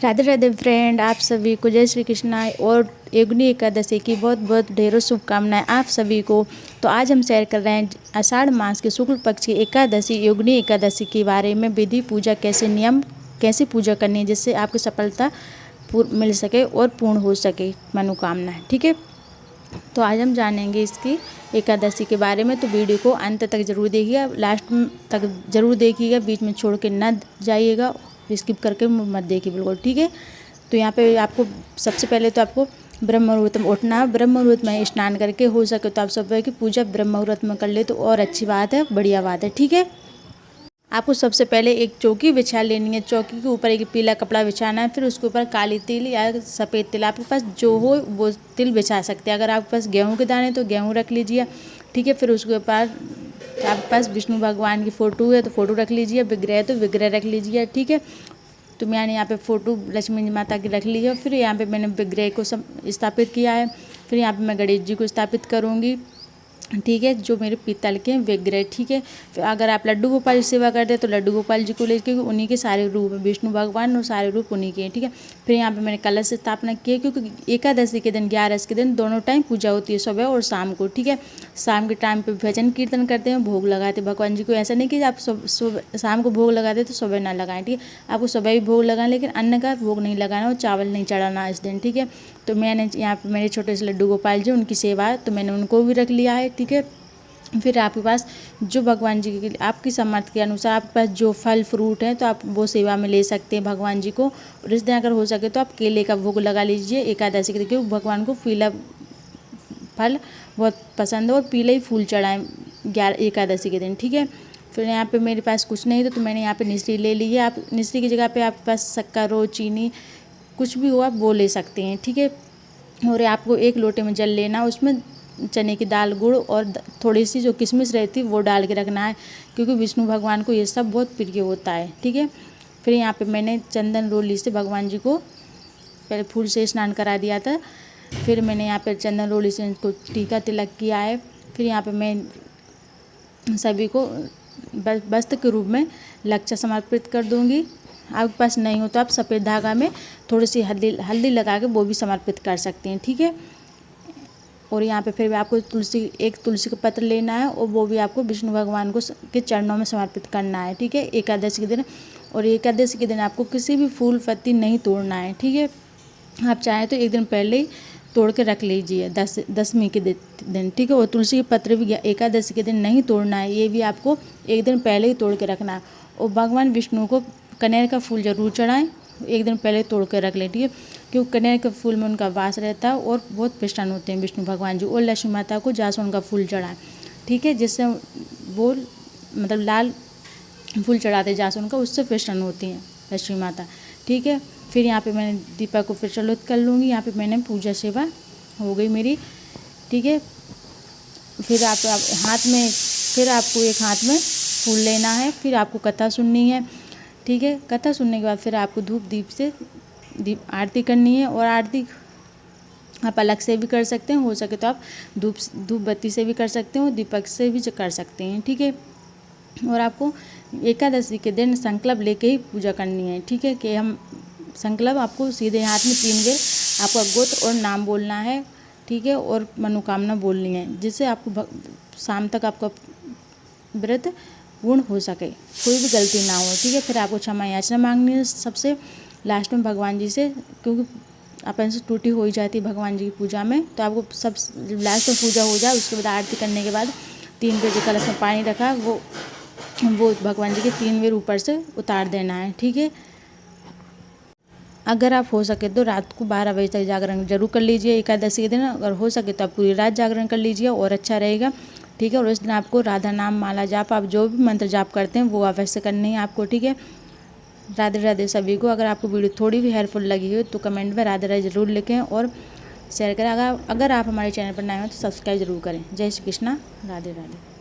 Radhe Radhe friend, आप सभी को जय श्री कृष्णा और योगिनी एकादशी की बहुत बहुत ढेरों शुभकामनाएं आप सभी को। तो आज हम शेयर कर रहे हैं आषाढ़ मास के शुक्ल पक्ष की एकादशी योगिनी एकादशी के बारे में। विधि पूजा कैसे, नियम कैसे पूजा करनी है जिससे आपको सफलता मिल सके और पूर्ण हो सके मनोकामना। ठीक है, तो आज हम जानेंगे इसकी एकादशी के बारे में। तो वीडियो को अंत तक जरूर देखिएगा, लास्ट तक जरूर देखिएगा, बीच में छोड़ के ना जाइएगा, स्किप करके मत देखिए बिल्कुल। ठीक है, तो यहाँ पे आपको सबसे पहले तो आपको ब्रह्म मुहूर्त में उठना है। ब्रह्म मुहूर्त में स्नान करके हो सके तो आप सुबह की पूजा ब्रह्म मुहूर्त में कर ले तो और अच्छी बात है, बढ़िया बात है। ठीक है, आपको सबसे पहले एक चौकी बिछा लेनी है। चौकी के ऊपर एक पीला कपड़ा बिछाना है, फिर उसके ऊपर काली तिल या सफ़ेद तिल, आपके पास जो हो वो तिल बिछा सकते हैं। अगर आपके पास गेहूं के दाने तो गेहूं रख लीजिए। ठीक है, फिर उसके ऊपर आपके पास विष्णु भगवान की फ़ोटो है तो फ़ोटो रख लीजिए, विग्रह है तो विग्रह रख लीजिए। ठीक है, तो मैंने यहाँ पे फ़ोटो लक्ष्मी माता की रख ली है। फिर यहाँ पे मैंने विग्रह को स्थापित किया है। फिर यहाँ पे मैं गणेश जी को स्थापित करूँगी। ठीक है, जो मेरे पीतल के विग्रह। ठीक है, फिर अगर आप लड्डू गोपाल की सेवा करते हैं तो लड्डू गोपाल जी को लेकर, उन्हीं के सारे रूप हैं, विष्णु भगवान और सारे रूप उन्हीं के हैं। ठीक है, फिर यहाँ पे मैंने कलश स्थापना की है क्योंकि एकादशी के दिन 11 के दिन दोनों टाइम पूजा होती है, सुबह और शाम को। ठीक है, शाम के टाइम पे भजन कीर्तन करते हैं, भोग लगाते हैं भगवान जी को। ऐसा नहीं कि आप सुबह शाम को भोग लगाते तो सुबह ना लगाएं। ठीक है, आपको सुबह भी भोग लगाएं, लेकिन अन्न का भोग नहीं लगाना और चावल नहीं चढ़ाना इस दिन। ठीक है, तो मैंने यहाँ पे मेरे छोटे से लड्डू गोपाल जी, उनकी सेवा है तो मैंने उनको भी रख लिया है। ठीक है, फिर आपके पास जो भगवान जी के आपकी सामर्थ्य के अनुसार आपके पास जो फल फ्रूट हैं तो आप वो सेवा में ले सकते हैं भगवान जी को। और इस दिन अगर हो सके तो आप केले का भोग लगा लीजिए एकादशी के दिन, क्योंकि भगवान को पीला फल बहुत पसंद है और पीला ही फूल चढ़ाएं एकादशी के दिन। ठीक है, फिर यहाँ पे मेरे पास कुछ नहीं तो मैंने यहाँ पे मिश्री ले ली है। आप मिश्री की जगह पे आपके पास शक्कर हो, चीनी, कुछ भी हो आप वो ले सकते हैं। ठीक है, और आपको एक लोटे में जल लेना, उसमें चने की दाल, गुड़ और थोड़ी सी जो किशमिश रहती है वो डाल के रखना है, क्योंकि विष्णु भगवान को ये सब बहुत प्रिय होता है। ठीक है, फिर यहाँ पे मैंने चंदन रोली से भगवान जी को पहले फूल से स्नान करा दिया था। फिर मैंने यहाँ पे चंदन रोली से इनको टीका तिलक किया है। फिर यहाँ पे मैं सभी को वस्त्र के रूप में लक्षा समर्पित कर दूँगी। आपके पास नहीं हो तो आप सफ़ेद धागा में थोड़ी सी हल्दी लगा के वो भी समर्पित कर सकते हैं। ठीक है, और यहाँ पे फिर भी आपको एक तुलसी का पत्र लेना है और वो भी आपको विष्णु भगवान को के चरणों में समर्पित करना है। ठीक है, एकादशी के दिन। और एकादशी के दिन आपको किसी भी फूल पत्ती नहीं तोड़ना है। ठीक है, आप चाहें तो एक दिन पहले ही तोड़ के रख लीजिए, दसवीं के दिन। ठीक है, और तुलसी के पत्र भी एकादशी के दिन नहीं तोड़ना है, ये भी आपको एक दिन पहले ही तोड़ के रखना है। और भगवान विष्णु को कनेर का फूल जरूर चढ़ाएं, एक दिन पहले तोड़ कर रख लें। ठीक है, क्योंकि कनेर के फूल में उनका वास रहता है और बहुत प्रसन्न होते हैं विष्णु भगवान जी। और लक्ष्मी माता को जासवन का फूल चढ़ाएं। ठीक है, जिससे वो मतलब लाल फूल चढ़ाते जासवन का, उससे प्रसन्न होती हैं लक्ष्मी माता। ठीक है, फिर यहाँ पे मैंने दीपक को प्रज्वलित कर लूँगी। यहाँ पे मैंने पूजा सेवा हो गई मेरी। ठीक है, फिर आप हाथ में, फिर आपको एक हाथ में फूल लेना है, फिर आपको कथा सुननी है। ठीक है, कथा सुनने के बाद फिर आपको धूप दीप से आरती करनी है। और आरती आप अलग से भी कर सकते हैं, हो सके तो आप धूप बत्ती से भी कर सकते हैं और दीपक से भी कर सकते हैं। ठीक है, और आपको एकादशी के दिन संकल्प लेके ही पूजा करनी है। ठीक है, कि हम संकल्प आपको सीधे हाथ में 3 बार आपका गोत्र और नाम बोलना है। ठीक है, और मनोकामना बोलनी है, जिससे आपको शाम तक आपका व्रत पूर्ण हो सके, कोई भी गलती ना हो। ठीक है, फिर आपको क्षमा याचना मांगनी है सबसे लास्ट में भगवान जी से, क्योंकि अपन से टूटी हो ही जाती है भगवान जी की पूजा में। तो आपको सब लास्ट में पूजा हो जाए, उसके बाद आरती करने के बाद 3 बार जो कलश में पानी रखा वो भगवान जी के 3 बार ऊपर से उतार देना है। ठीक है, अगर आप हो सके तो रात को 12 बजे तक जागरण जरूर कर लीजिए एकादशी के दिन। अगर हो सके तो आप पूरी रात जागरण कर लीजिए और अच्छा रहेगा। ठीक है, और इस दिन आपको राधा नाम माला जाप, आप जो भी मंत्र जाप करते हैं वो अवश्य करनी है आपको। ठीक है, राधे राधे सभी को। अगर आपको वीडियो थोड़ी भी हेल्पफुल लगी हो तो कमेंट में राधे राधे जरूर लिखें और शेयर करें। अगर आप हमारे चैनल पर नए हो तो सब्सक्राइब जरूर करें। जय श्री कृष्णा, राधे राधे।